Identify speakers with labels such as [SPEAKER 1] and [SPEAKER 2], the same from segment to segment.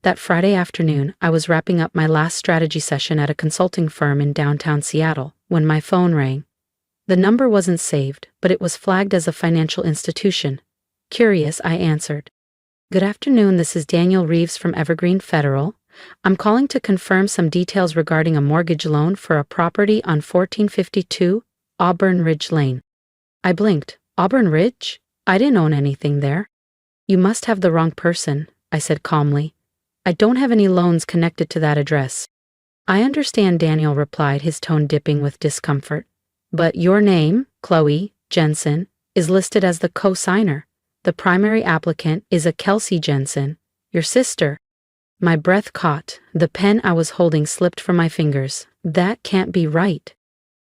[SPEAKER 1] That Friday afternoon, I was wrapping up my last strategy session at a consulting firm in downtown Seattle when my phone rang. The number wasn't saved, but it was flagged as a financial institution. Curious, I answered. "Good afternoon, this is Daniel Reeves from Evergreen Federal. I'm calling to confirm some details regarding a mortgage loan for a property on 1452 Auburn Ridge Lane." I blinked. Auburn Ridge? I didn't own anything there. "You must have the wrong person," I said calmly. "I don't have any loans connected to that address." "I understand," Daniel replied, his tone dipping with discomfort. "But your name, Chloe Jensen, is listed as the co-signer. The primary applicant is a Kelsey Jensen, your sister." My breath caught. The pen I was holding slipped from my fingers. "That can't be right.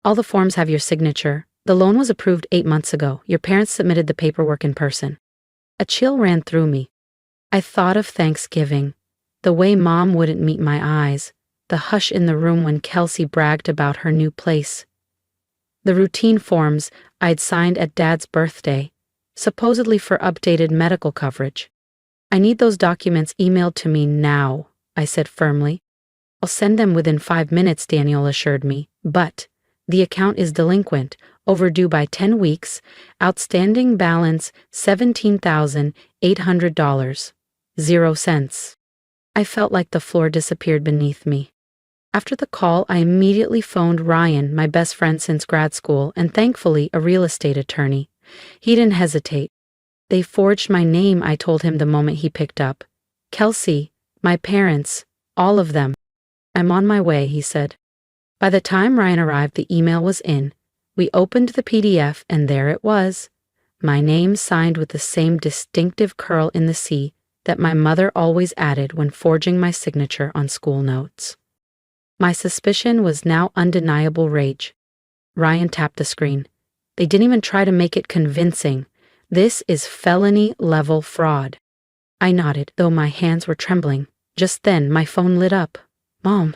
[SPEAKER 1] All the forms have your signature. The loan was approved 8 months ago. Your parents submitted the paperwork in person." A chill ran through me. I thought of Thanksgiving. The way Mom wouldn't meet my eyes. The hush in the room when Kelsey bragged about her new place. The routine forms I'd signed at Dad's birthday, supposedly for updated medical coverage. "I need those documents emailed to me now," I said firmly. "I'll send them within 5 minutes," Daniel assured me. "But the account is delinquent, overdue by 10 weeks, outstanding balance $17,800, 0 cents. I felt like the floor disappeared beneath me. After the call, I immediately phoned Ryan, my best friend since grad school, and thankfully a real estate attorney. He didn't hesitate. "They forged my name," I told him the moment he picked up. "Kelsey, my parents, all of them." "I'm on my way," he said. By the time Ryan arrived, the email was in. We opened the PDF, and there it was. My name signed with the same distinctive curl in the C that my mother always added when forging my signature on school notes. My suspicion was now undeniable rage. Ryan tapped the screen. "They didn't even try to make it convincing. This is felony-level fraud." I nodded, though my hands were trembling. Just then, my phone lit up. "Mom."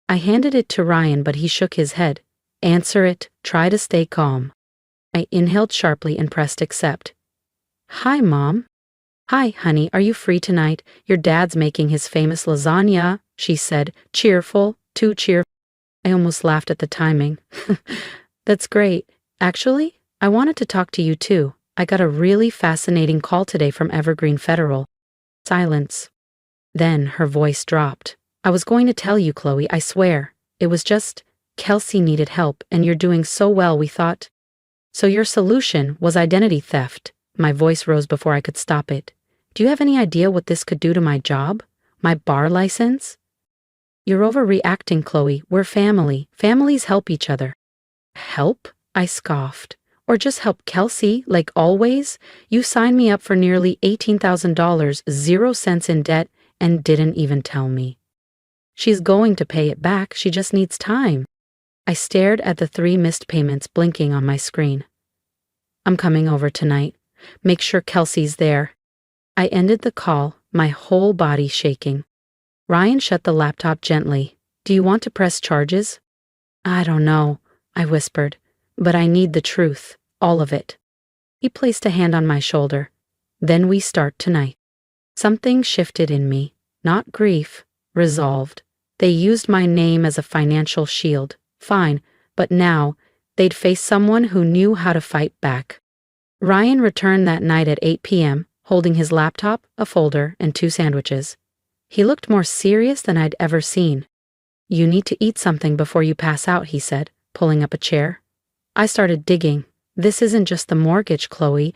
[SPEAKER 1] I handed it to Ryan, but he shook his head. "Answer it. Try to stay calm." I inhaled sharply and pressed accept. "Hi, Mom." "Hi, honey, are you free tonight? Your dad's making his famous lasagna," she said, cheerful, too cheerful. I almost laughed at the timing. "That's great. Actually, I wanted to talk to you too. I got a really fascinating call today from Evergreen Federal." Silence. Then her voice dropped. "I was going to tell you, Chloe, I swear. It was just, Kelsey needed help, and you're doing so well, we thought." "So your solution was identity theft." My voice rose before I could stop it. "Do you have any idea what this could do to my job? My bar license?" "You're overreacting, Chloe. We're family. Families help each other." "Help?" I scoffed. "Or just help Kelsey, like always? You signed me up for nearly $18,000, 0 cents in debt, and didn't even tell me." "She's going to pay it back. She just needs time." I stared at the 3 missed payments blinking on my screen. "I'm coming over tonight. Make sure Kelsey's there." I ended the call, my whole body shaking. Ryan shut the laptop gently. "Do you want to press charges?" "I don't know," I whispered, "but I need the truth. All of it." He placed a hand on my shoulder. "Then we start tonight." Something shifted in me. Not grief, resolved. They used my name as a financial shield. Fine, but now they'd face someone who knew how to fight back. Ryan returned that night at 8 p.m., holding his laptop, a folder, and 2 sandwiches. He looked more serious than I'd ever seen. "You need to eat something before you pass out," he said, pulling up a chair. I started digging. "This isn't just the mortgage, Chloe."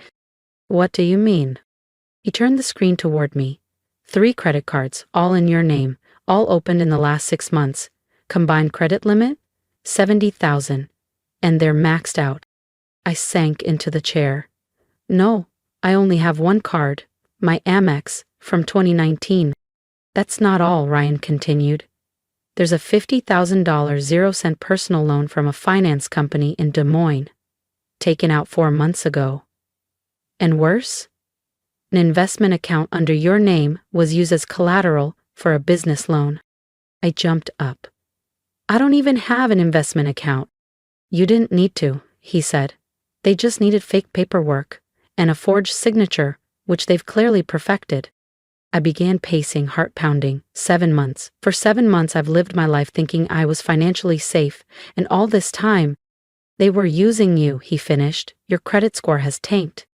[SPEAKER 1] "What do you mean?" He turned the screen toward me. 3 credit cards, all in your name, all opened in the last 6 months. Combined credit limit? $70,000. And they're maxed out. I sank into the chair. "No, I only have 1 card, my Amex, from 2019. "That's not all," Ryan continued. "There's a $50,000 0-cent personal loan from a finance company in Des Moines, taken out 4 months ago. And worse? An investment account under your name was used as collateral for a business loan." I jumped up. "I don't even have an investment account." "You didn't need to," he said. "They just needed fake paperwork and a forged signature, which they've clearly perfected." I began pacing, heart pounding. 7 months. For 7 months I've lived my life thinking I was financially safe, and all this time, they were using you, he finished. Your credit score has tanked.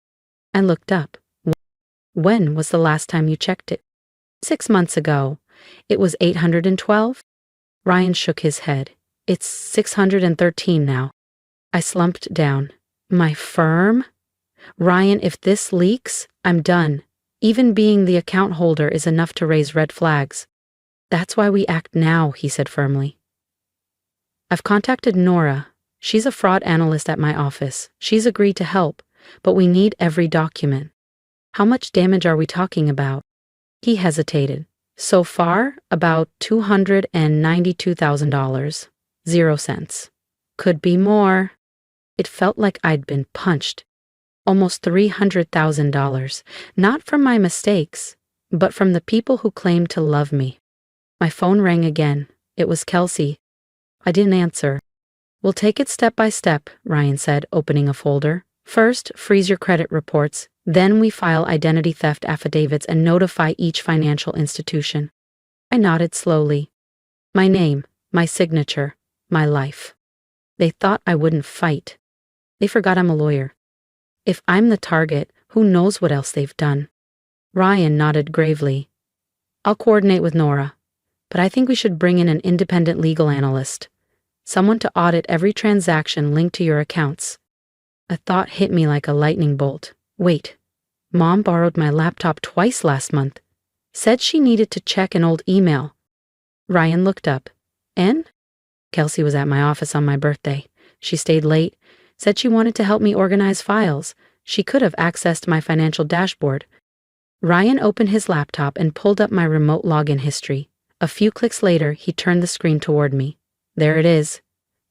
[SPEAKER 1] I looked up. When was the last time you checked it? 6 months ago. It was 812? Ryan shook his head. It's 613 now. I slumped down. My firm? Ryan, if this leaks, I'm done. Even being the account holder is enough to raise red flags. That's why we act now, he said firmly. I've contacted Nora. She's a fraud analyst at my office. She's agreed to help, but we need every document. How much damage are we talking about? He hesitated. So far, about $292,000. 0 cents. Could be more. It felt like I'd been punched. Almost $300,000. Not from my mistakes, but from the people who claimed to love me. My phone rang again. It was Kelsey. I didn't answer. We'll take it step by step, Ryan said, opening a folder. First, freeze your credit reports. Then we file identity theft affidavits and notify each financial institution. I nodded slowly. My name, my signature, my life. They thought I wouldn't fight. They forgot I'm a lawyer. If I'm the target, who knows what else they've done? Ryan nodded gravely. I'll coordinate with Nora, but I think we should bring in an independent legal analyst. Someone to audit every transaction linked to your accounts. A thought hit me like a lightning bolt. Wait, Mom borrowed my laptop twice last month. Said she needed to check an old email. Ryan looked up. And? Kelsey was at my office on my birthday. She stayed late, said she wanted to help me organize files. She could have accessed my financial dashboard. Ryan opened his laptop and pulled up my remote login history. A few clicks later, he turned the screen toward me. There it is.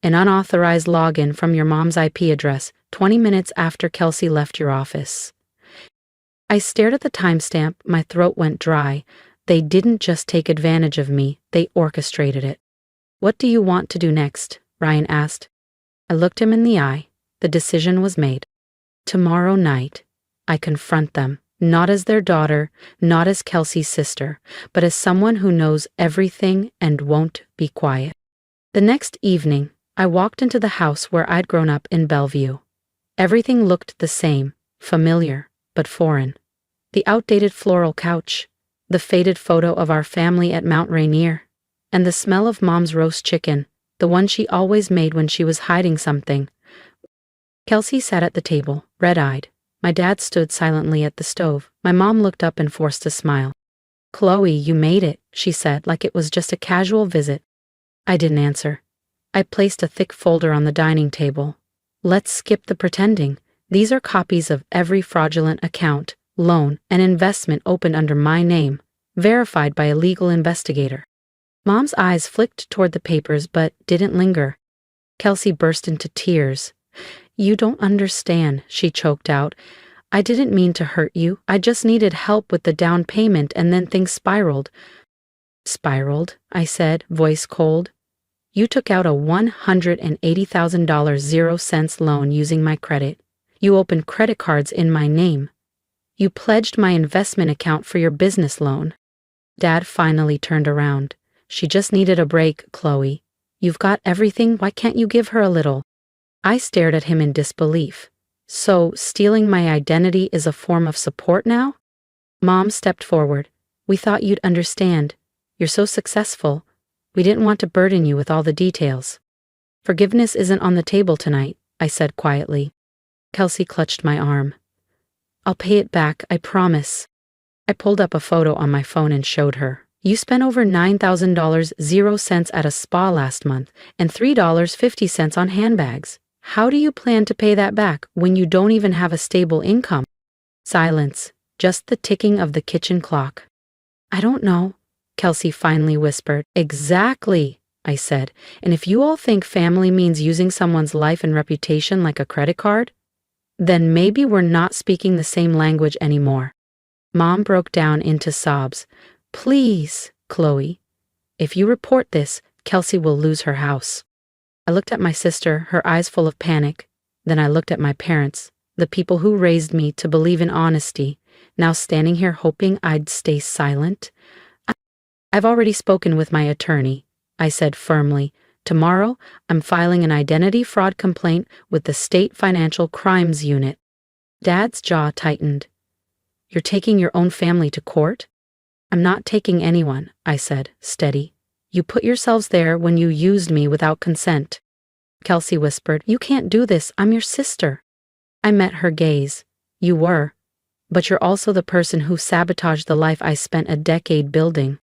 [SPEAKER 1] An unauthorized login from your mom's IP address, 20 minutes after Kelsey left your office. I stared at the timestamp, my throat went dry. They didn't just take advantage of me, they orchestrated it. What do you want to do next? Ryan asked. I looked him in the eye. The decision was made. Tomorrow night, I confront them, not as their daughter, not as Kelsey's sister, but as someone who knows everything and won't be quiet. The next evening, I walked into the house where I'd grown up in Bellevue. Everything looked the same, familiar, but foreign. The outdated floral couch, the faded photo of our family at Mount Rainier, and the smell of Mom's roast chicken, the one she always made when she was hiding something. Kelsey sat at the table, red-eyed. My dad stood silently at the stove. My mom looked up and forced a smile. Chloe, you made it, she said, like it was just a casual visit. I didn't answer. I placed a thick folder on the dining table. Let's skip the pretending. These are copies of every fraudulent account, loan, and investment opened under my name, verified by a legal investigator. Mom's eyes flicked toward the papers but didn't linger. Kelsey burst into tears. You don't understand, she choked out. I didn't mean to hurt you. I just needed help with the down payment and then things spiraled. Spiraled, I said, voice cold. You took out a $180,000 0 cents loan using my credit. You opened credit cards in my name. You pledged my investment account for your business loan. Dad finally turned around. She just needed a break, Chloe. You've got everything, why can't you give her a little? I stared at him in disbelief. So, stealing my identity is a form of support now? Mom stepped forward. We thought you'd understand. You're so successful. We didn't want to burden you with all the details. Forgiveness isn't on the table tonight, I said quietly. Kelsey clutched my arm. I'll pay it back, I promise. I pulled up a photo on my phone and showed her. You spent over $9,000 0 cents at a spa last month and $3.50 on handbags. How do you plan to pay that back when you don't even have a stable income? Silence, just the ticking of the kitchen clock. I don't know, Kelsey finally whispered. Exactly, I said. And if you all think family means using someone's life and reputation like a credit card, then maybe we're not speaking the same language anymore. Mom broke down into sobs. Please, Chloe. If you report this, Kelsey will lose her house. I looked at my sister, her eyes full of panic. Then I looked at my parents, the people who raised me to believe in honesty, now standing here hoping I'd stay silent. I've already spoken with my attorney, I said firmly. Tomorrow, I'm filing an identity fraud complaint with the State Financial Crimes Unit. Dad's jaw tightened. You're taking your own family to court? I'm not taking anyone, I said, steady. You put yourselves there when you used me without consent. Kelsey whispered, You can't do this, I'm your sister. I met her gaze. You were. But you're also the person who sabotaged the life I spent a decade building.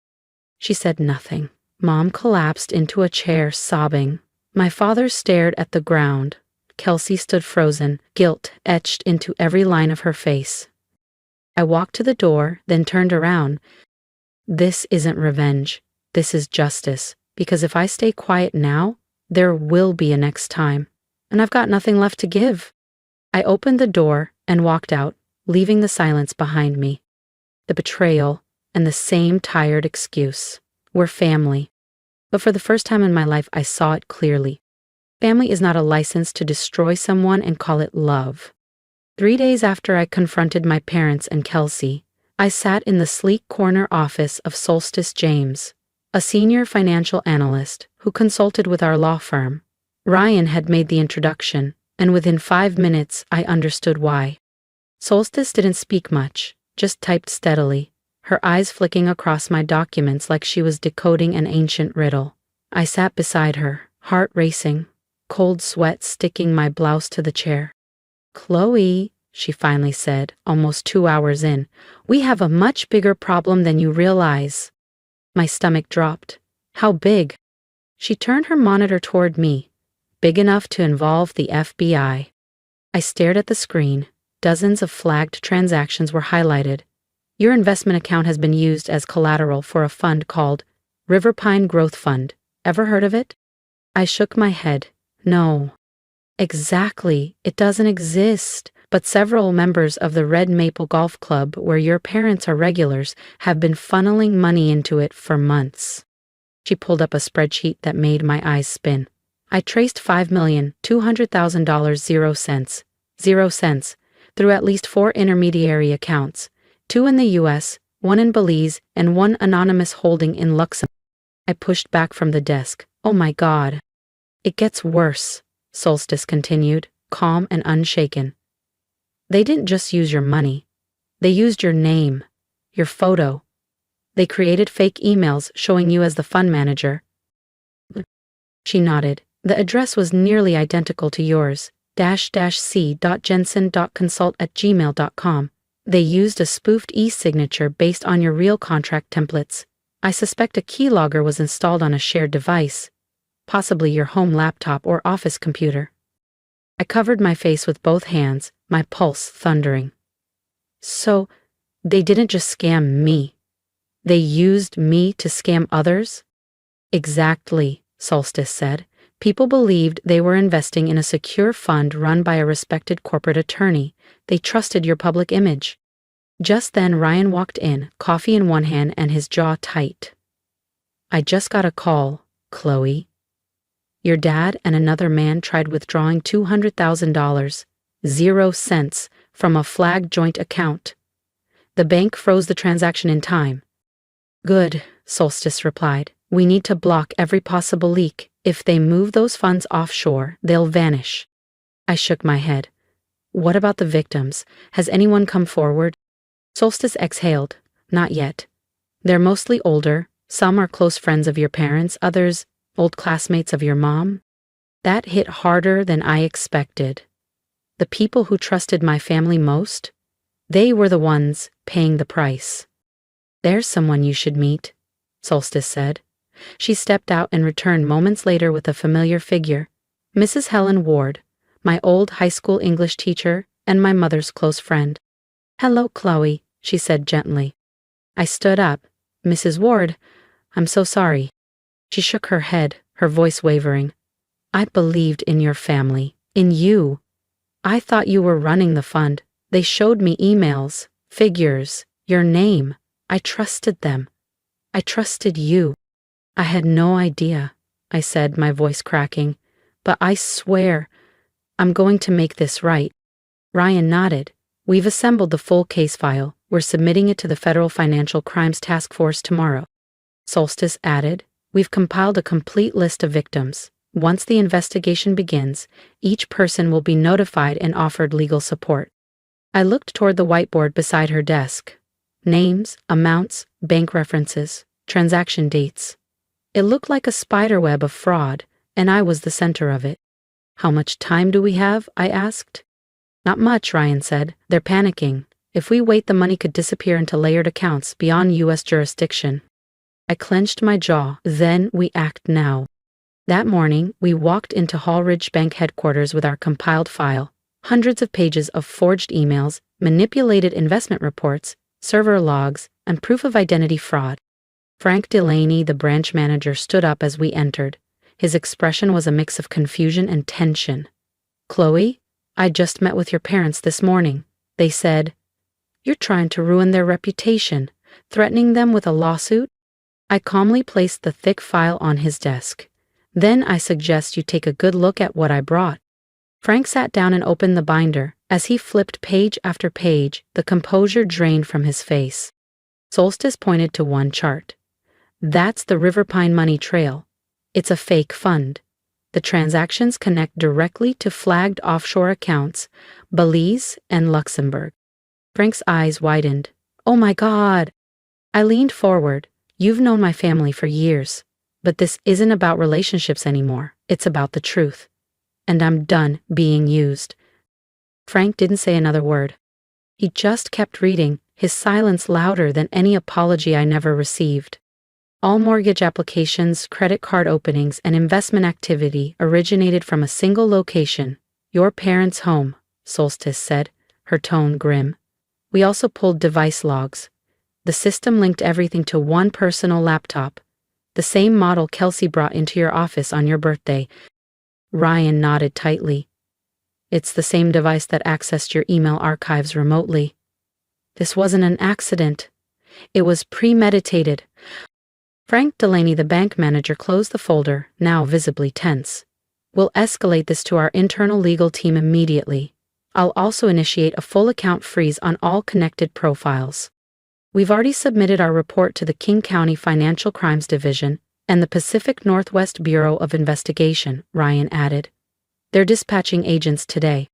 [SPEAKER 1] She said nothing. Mom collapsed into a chair, sobbing. My father stared at the ground. Kelsey stood frozen, guilt etched into every line of her face. I walked to the door, then turned around. This isn't revenge. This is justice. Because if I stay quiet now, there will be a next time. And I've got nothing left to give. I opened the door and walked out, leaving the silence behind me. The betrayal and the same tired excuse. We're family. But for the first time in my life, I saw it clearly. Family is not a license to destroy someone and call it love. 3 days after I confronted my parents and Kelsey, I sat in the sleek corner office of Solstice James, a senior financial analyst who consulted with our law firm. Ryan had made the introduction, and within 5 minutes I understood why. Solstice didn't speak much, just typed steadily, her eyes flicking across my documents like she was decoding an ancient riddle. I sat beside her, heart racing, cold sweat sticking my blouse to the chair. Chloe, she finally said, almost 2 hours in, we have a much bigger problem than you realize. My stomach dropped. How big? She turned her monitor toward me, big enough to involve the FBI. I stared at the screen. Dozens of flagged transactions were highlighted. Your investment account has been used as collateral for a fund called Riverpine Growth Fund. Ever heard of it? I shook my head. No. Exactly. It doesn't exist. But several members of the Red Maple Golf Club, where your parents are regulars, have been funneling money into it for months. She pulled up a spreadsheet that made my eyes spin. I traced $5,200,000 0 cents, through at least 4 intermediary accounts, 2 in the U.S., 1 in Belize, and 1 anonymous holding in Luxembourg. I pushed back from the desk. Oh my God. It gets worse, Solstice continued, calm and unshaken. They didn't just use your money. They used your name, your photo. They created fake emails showing you as the fund manager. She nodded. The address was nearly identical to yours, --c.jensen.consult@gmail.com. They used a spoofed e-signature based on your real contract templates. I suspect a keylogger was installed on a shared device, possibly your home laptop or office computer. I covered my face with both hands, my pulse thundering. So, they didn't just scam me. They used me to scam others? Exactly, Solstice said. People believed they were investing in a secure fund run by a respected corporate attorney. They trusted your public image. Just then Ryan walked in, coffee in one hand and his jaw tight. I just got a call, Chloe. Your dad and another man tried withdrawing $200,000, 0 cents, from a flagged joint account. The bank froze the transaction in time. Good, Solstice replied. We need to block every possible leak. If they move those funds offshore, they'll vanish. I shook my head. What about the victims? Has anyone come forward? Solstice exhaled. Not yet. They're mostly older. Some are close friends of your parents, others old classmates of your mom. That hit harder than I expected. The people who trusted my family most, they were the ones paying the price. There's someone you should meet, Solstice said. She stepped out and returned moments later with a familiar figure, Mrs. Helen Ward, my old high school English teacher and my mother's close friend. Hello, Chloe, she said gently. I stood up. Mrs. Ward, I'm so sorry. She shook her head, her voice wavering. I believed in your family, in you. I thought you were running the fund. They showed me emails, figures, your name. I trusted them. I trusted you. I had no idea, I said, my voice cracking. But I swear, I'm going to make this right. Ryan nodded. We've assembled the full case file. We're submitting it to the Federal Financial Crimes Task Force tomorrow. Solstice added, we've compiled a complete list of victims. Once the investigation begins, each person will be notified and offered legal support. I looked toward the whiteboard beside her desk. Names, amounts, bank references, transaction dates. It looked like a spiderweb of fraud, and I was the center of it. How much time do we have? I asked. Not much, Ryan said. They're panicking. If we wait, the money could disappear into layered accounts beyond U.S. jurisdiction. I clenched my jaw. Then we act now. That morning, we walked into Auburn Ridge Bank headquarters with our compiled file, hundreds of pages of forged emails, manipulated investment reports, server logs, and proof of identity fraud. Frank Delaney, the branch manager, stood up as we entered. His expression was a mix of confusion and tension. Chloe, I just met with your parents this morning. They said, you're trying to ruin their reputation, threatening them with a lawsuit? I calmly placed the thick file on his desk. Then I suggest you take a good look at what I brought. Frank sat down and opened the binder. As he flipped page after page, the composure drained from his face. Solstice pointed to one chart. That's the Riverpine Money Trail. It's a fake fund. The transactions connect directly to flagged offshore accounts, Belize and Luxembourg. Frank's eyes widened. Oh my God! I leaned forward. You've known my family for years. But this isn't about relationships anymore. It's about the truth. And I'm done being used. Frank didn't say another word. He just kept reading, his silence louder than any apology I never received. All mortgage applications, credit card openings, and investment activity originated from a single location, your parents' home, Solstice said, her tone grim. We also pulled device logs. The system linked everything to one personal laptop. The same model Kelsey brought into your office on your birthday. Ryan nodded tightly. It's the same device that accessed your email archives remotely. This wasn't an accident. It was premeditated. Frank Delaney, the bank manager, closed the folder, now visibly tense. We'll escalate this to our internal legal team immediately. I'll also initiate a full account freeze on all connected profiles. We've already submitted our report to the King County Financial Crimes Division and the Pacific Northwest Bureau of Investigation, Ryan added. They're dispatching agents today.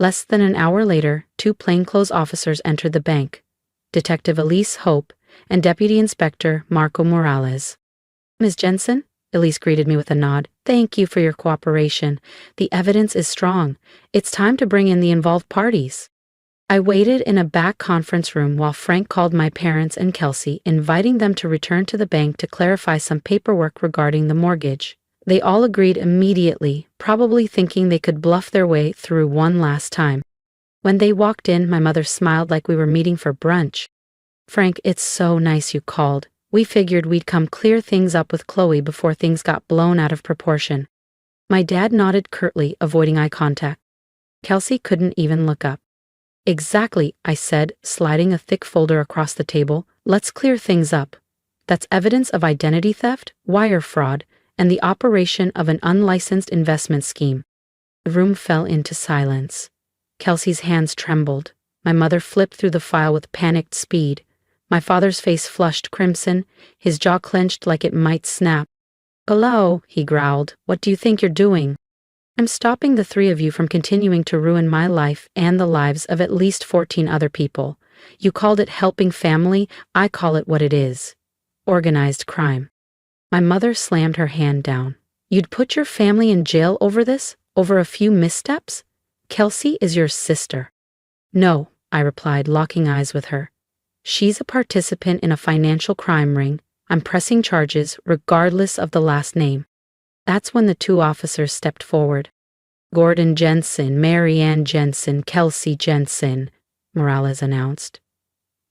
[SPEAKER 1] Less than an hour later, 2 plainclothes officers entered the bank, Detective Elise Hope and Deputy Inspector Marco Morales. Ms. Jensen? Elise greeted me with a nod. Thank you for your cooperation. The evidence is strong. It's time to bring in the involved parties. I waited in a back conference room while Frank called my parents and Kelsey, inviting them to return to the bank to clarify some paperwork regarding the mortgage. They all agreed immediately, probably thinking they could bluff their way through one last time. When they walked in, my mother smiled like we were meeting for brunch. Frank, it's so nice you called. We figured we'd come clear things up with Chloe before things got blown out of proportion. My dad nodded curtly, avoiding eye contact. Kelsey couldn't even look up. Exactly, I said, sliding a thick folder across the table. Let's clear things up. That's evidence of identity theft, wire fraud, and the operation of an unlicensed investment scheme. The room fell into silence. Kelsey's hands trembled. My mother flipped through the file with panicked speed. My father's face flushed crimson, his jaw clenched like it might snap. Hello, he growled. What do you think you're doing? I'm stopping the 3 of you from continuing to ruin my life and the lives of at least 14 other people. You called it helping family, I call it what it is. Organized crime. My mother slammed her hand down. You'd put your family in jail over this? Over a few missteps? Kelsey is your sister. No, I replied, locking eyes with her. She's a participant in a financial crime ring. I'm pressing charges regardless of the last name. That's when the 2 officers stepped forward. Gordon Jensen, Mary Ann Jensen, Kelsey Jensen, Morales announced.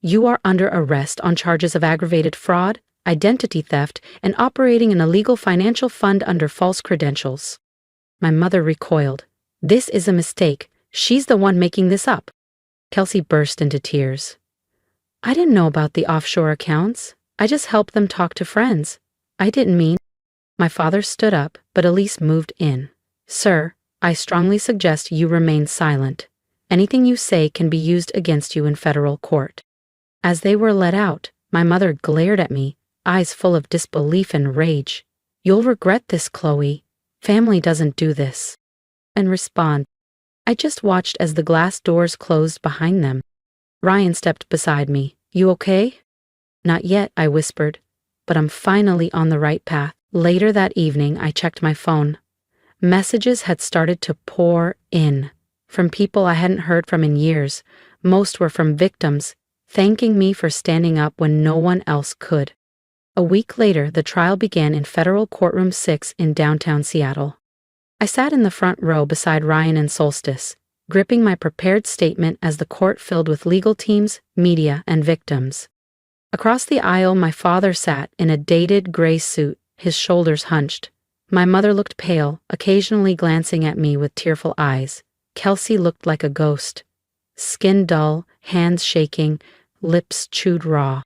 [SPEAKER 1] You are under arrest on charges of aggravated fraud, identity theft, and operating an illegal financial fund under false credentials. My mother recoiled. This is a mistake. She's the one making this up. Kelsey burst into tears. I didn't know about the offshore accounts. I just helped them talk to friends. I didn't mean. My father stood up, but Elise moved in. Sir, I strongly suggest you remain silent. Anything you say can be used against you in federal court. As they were let out, my mother glared at me, eyes full of disbelief and rage. "You'll regret this, Chloe. Family doesn't do this." And respond. I just watched as the glass doors closed behind them. Ryan stepped beside me. "You okay?" "Not yet," I whispered, "but I'm finally on the right path." Later that evening, I checked my phone. Messages had started to pour in, from people I hadn't heard from in years. Most were from victims, thanking me for standing up when no one else could. A week later, the trial began in Federal Courtroom 6 in downtown Seattle. I sat in the front row beside Ryan and Solstice, gripping my prepared statement as the court filled with legal teams, media, and victims. Across the aisle, my father sat in a dated gray suit, his shoulders hunched. My mother looked pale, occasionally glancing at me with tearful eyes. Kelsey looked like a ghost. Skin dull, hands shaking, lips chewed raw.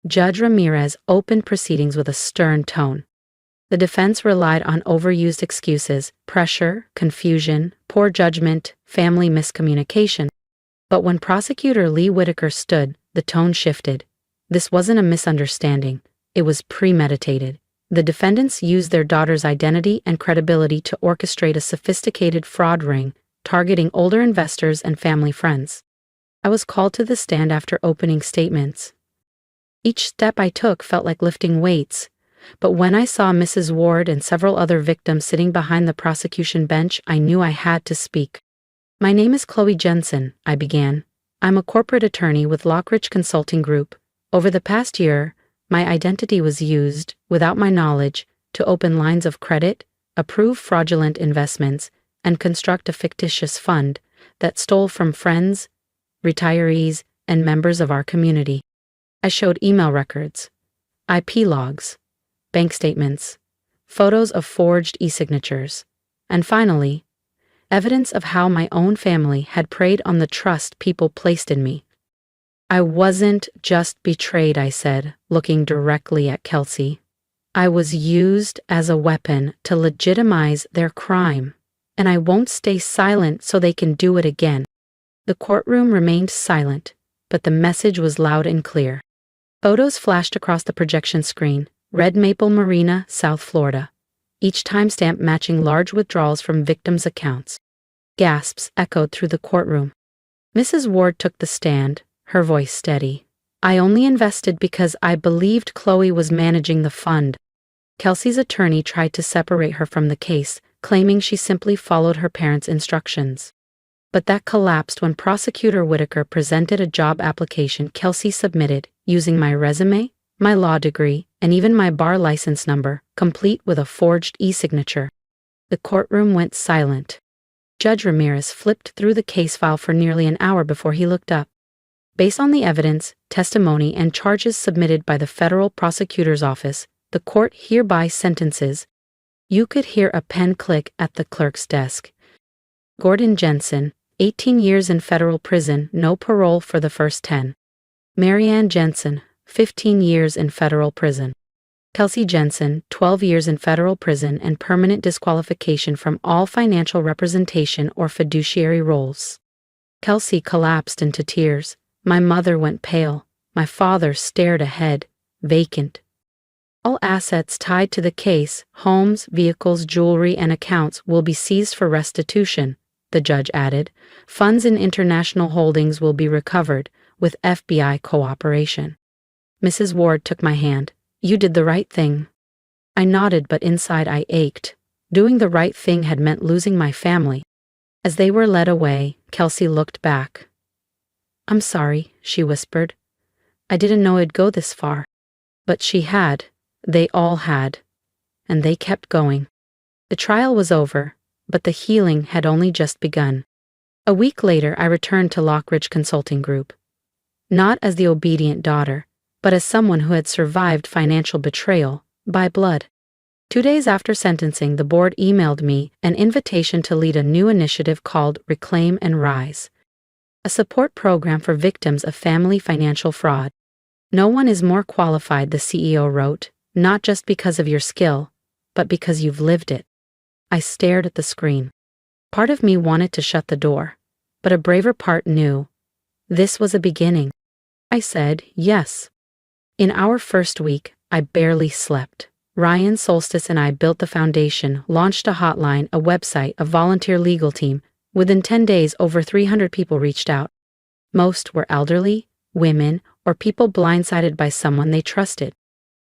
[SPEAKER 1] Judge Ramirez opened proceedings with a stern tone. The defense relied on overused excuses, pressure, confusion, poor judgment, family miscommunication. But when Prosecutor Lee Whitaker stood, the tone shifted. This wasn't a misunderstanding. It was premeditated. The defendants used their daughter's identity and credibility to orchestrate a sophisticated fraud ring, targeting older investors and family friends. I was called to the stand after opening statements. Each step I took felt like lifting weights, but when I saw Mrs. Ward and several other victims sitting behind the prosecution bench, I knew I had to speak. "My name is Kelsey Jensen," I began. "I'm a corporate attorney with Lockridge Consulting Group. Over the past year, my identity was used, without my knowledge, to open lines of credit, approve fraudulent investments, and construct a fictitious fund that stole from friends, retirees, and members of our community. I showed email records, IP logs, bank statements, photos of forged e-signatures, and finally, evidence of how my own family had preyed on the trust people placed in me." "I wasn't just betrayed," I said, looking directly at Kelsey. "I was used as a weapon to legitimize their crime, and I won't stay silent so they can do it again." The courtroom remained silent, but the message was loud and clear. Photos flashed across the projection screen. Red Maple Marina, South Florida. Each timestamp matching large withdrawals from victims' accounts. Gasps echoed through the courtroom. Mrs. Ward took the stand, her voice steady. "I only invested because I believed Chloe was managing the fund." Kelsey's attorney tried to separate her from the case, claiming she simply followed her parents' instructions. But that collapsed when Prosecutor Whitaker presented a job application Kelsey submitted, using my resume, my law degree, and even my bar license number, complete with a forged e-signature. The courtroom went silent. Judge Ramirez flipped through the case file for nearly an hour before he looked up. Based on the evidence, testimony, and charges submitted by the federal prosecutor's office, the court hereby sentences. You could hear a pen click at the clerk's desk. Gordon Jensen, 18 years in federal prison, no parole for the first 10. Marianne Jensen, 15 years in federal prison. Kelsey Jensen, 12 years in federal prison and permanent disqualification from all financial representation or fiduciary roles. Kelsey collapsed into tears. My mother went pale. My father stared ahead, vacant. All assets tied to the case, homes, vehicles, jewelry, and accounts will be seized for restitution, the judge added. Funds in international holdings will be recovered, with FBI cooperation. Mrs. Ward took my hand. "You did the right thing." I nodded, but inside I ached. Doing the right thing had meant losing my family. As they were led away, Kelsey looked back. "I'm sorry," she whispered. "I didn't know it'd go this far." But she had. They all had. And they kept going. The trial was over, but the healing had only just begun. A week later, I returned to Lockridge Consulting Group. Not as the obedient daughter, but as someone who had survived financial betrayal, by blood. 2 days after sentencing, the board emailed me an invitation to lead a new initiative called Reclaim and Rise, a support program for victims of family financial fraud. "No one is more qualified," the CEO wrote, "not just because of your skill, but because you've lived it." I stared at the screen. Part of me wanted to shut the door, but a braver part knew this was a beginning. I said yes. In our first week, I barely slept. Ryan, Solstice, and I built the foundation, launched a hotline, a website, a volunteer legal team. Within 10 days, over 300 people reached out. Most were elderly, women, or people blindsided by someone they trusted.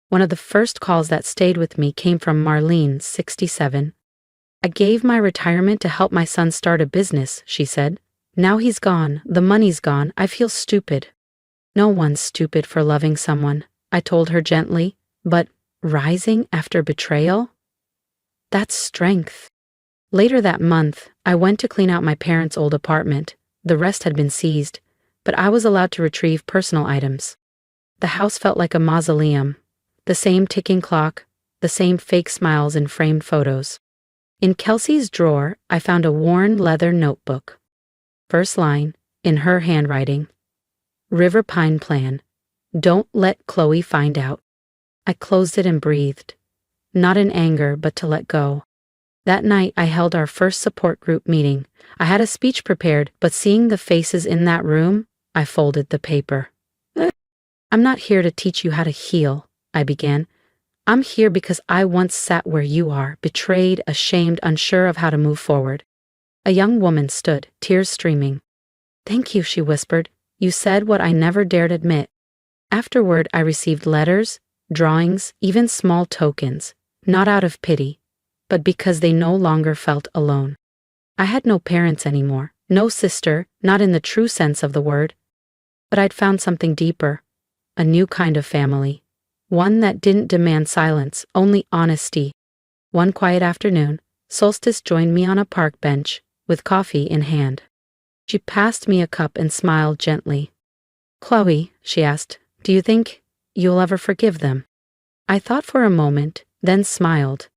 [SPEAKER 1] One of the first calls that stayed with me came from Marlene, 67. I gave my retirement to help my son start a business, she said. Now he's gone, the money's gone, I feel stupid. No one's stupid for loving someone, I told her gently, but rising after betrayal? That's strength. Later that month, I went to clean out my parents' old apartment. The rest had been seized, but I was allowed to retrieve personal items. The house felt like a mausoleum. The same ticking clock, the same fake smiles and framed photos. In Kelsey's drawer, I found a worn leather notebook. First line, in her handwriting. River Pine Plan. Don't let Chloe find out. I closed it and breathed. Not in anger, but to let go. That night, I held our first support group meeting. I had a speech prepared, but seeing the faces in that room, I folded the paper. I'm not here to teach you how to heal, I began. I'm here because I once sat where you are, betrayed, ashamed, unsure of how to move forward. A young woman stood, tears streaming. Thank you, she whispered. You said what I never dared admit. Afterward, I received letters, drawings, even small tokens, not out of pity, but because they no longer felt alone. I had no parents anymore, no sister, not in the true sense of the word. But I'd found something deeper, a new kind of family. One that didn't demand silence, only honesty. One quiet afternoon, Solstice joined me on a park bench, with coffee in hand. She passed me a cup and smiled gently. Chloe, she asked, do you think you'll ever forgive them? I thought for a moment, then smiled.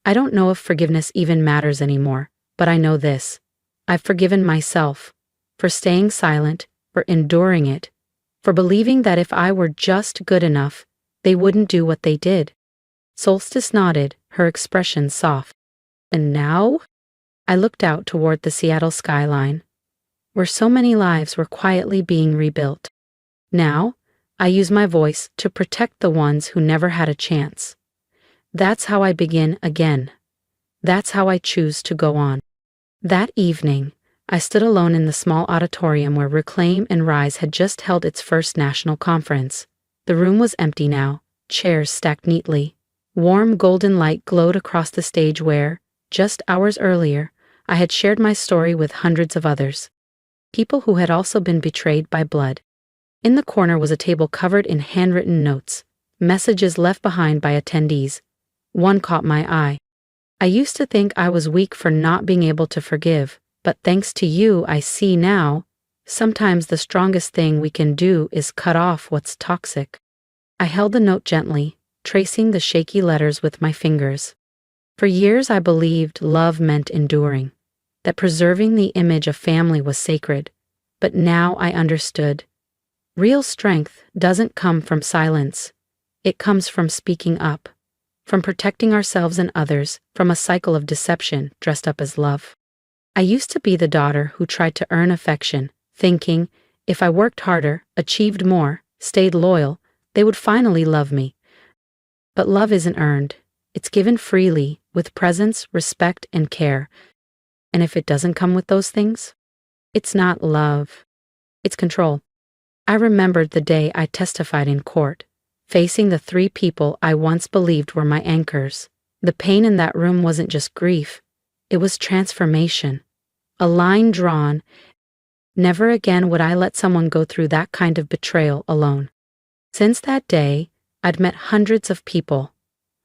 [SPEAKER 1] I don't know if forgiveness even matters anymore, but I know this. I've forgiven myself, for staying silent, for enduring it, for believing that if I were just good enough, they wouldn't do what they did. Solstice nodded, her expression soft. And now? I looked out toward the Seattle skyline, where so many lives were quietly being rebuilt. Now, I use my voice to protect the ones who never had a chance. That's how I begin again. That's how I choose to go on. That evening, I stood alone in the small auditorium where Reclaim and Rise had just held its first national conference. The room was empty now, chairs stacked neatly. Warm golden light glowed across the stage where, just hours earlier, I had shared my story with hundreds of others. People who had also been betrayed by blood. In the corner was a table covered in handwritten notes, messages left behind by attendees. One caught my eye. I used to think I was weak for not being able to forgive, but thanks to you, I see now, sometimes the strongest thing we can do is cut off what's toxic. I held the note gently, tracing the shaky letters with my fingers. For years I believed love meant enduring, that preserving the image of family was sacred, but now I understood. Real strength doesn't come from silence. It comes from speaking up, from protecting ourselves and others from a cycle of deception dressed up as love. I used to be the daughter who tried to earn affection, thinking, if I worked harder, achieved more, stayed loyal, they would finally love me. But love isn't earned. It's given freely, with presence, respect, and care. And if it doesn't come with those things, it's not love. It's control. I remembered the day I testified in court, facing the three people I once believed were my anchors. The pain in that room wasn't just grief. It was transformation. A line drawn. Never again would I let someone go through that kind of betrayal alone. Since that day, I'd met hundreds of people.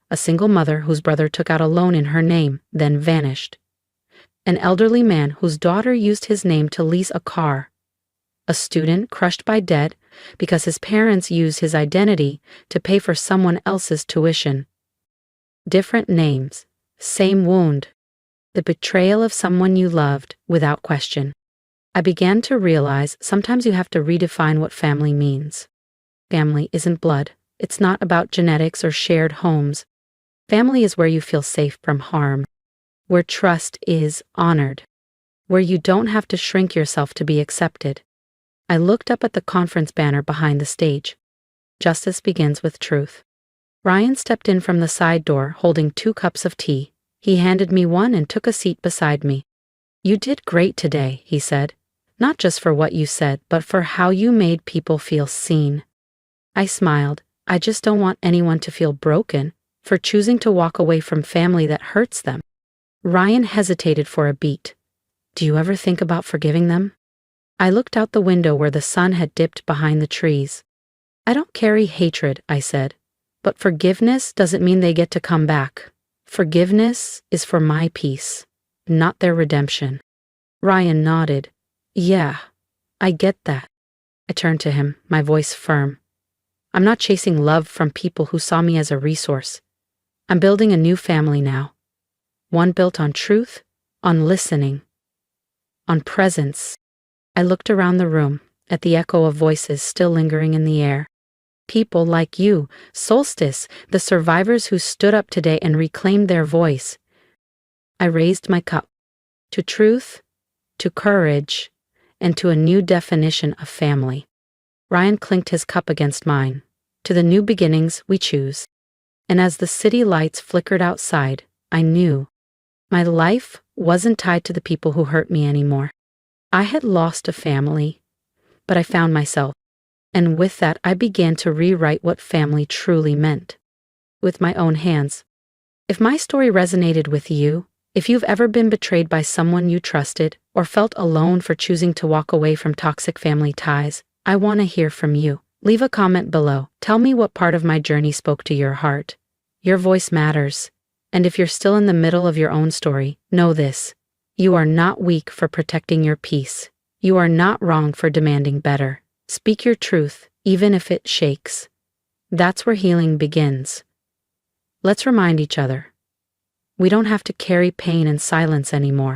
[SPEAKER 1] A single mother whose brother took out a loan in her name, then vanished. An elderly man whose daughter used his name to lease a car. A student crushed by debt because his parents used his identity to pay for someone else's tuition. Different names, same wound. The betrayal of someone you loved without question. I began to realize sometimes you have to redefine what family means. Family isn't blood. It's not about genetics or shared homes. Family is where you feel safe from harm, where trust is honored, where you don't have to shrink yourself to be accepted. I looked up at the conference banner behind the stage. Justice begins with truth. Ryan stepped in from the side door holding 2 cups of tea. He handed me one and took a seat beside me. "You did great today," he said. "Not just for what you said, but for how you made people feel seen." I smiled. I just don't want anyone to feel broken for choosing to walk away from family that hurts them. Ryan hesitated for a beat. "Do you ever think about forgiving them?" I looked out the window where the sun had dipped behind the trees. "I don't carry hatred," I said. "But forgiveness doesn't mean they get to come back. Forgiveness is for my peace, not their redemption." Ryan nodded. "Yeah, I get that." I turned to him, my voice firm. "I'm not chasing love from people who saw me as a resource. I'm building a new family now. One built on truth, on listening, on presence." I looked around the room, at the echo of voices still lingering in the air. People like you, Solstice, the survivors who stood up today and reclaimed their voice. I raised my cup. To truth, to courage, and to a new definition of family. Ryan clinked his cup against mine. To the new beginnings we choose. And as the city lights flickered outside, I knew my life wasn't tied to the people who hurt me anymore. I had lost a family, but I found myself. And with that, I began to rewrite what family truly meant. With my own hands. If my story resonated with you, if you've ever been betrayed by someone you trusted, or felt alone for choosing to walk away from toxic family ties, I want to hear from you. Leave a comment below. Tell me what part of my journey spoke to your heart. Your voice matters. And if you're still in the middle of your own story, know this. You are not weak for protecting your peace. You are not wrong for demanding better. Speak your truth, even if it shakes. That's where healing begins. Let's remind each other. We don't have to carry pain in silence anymore.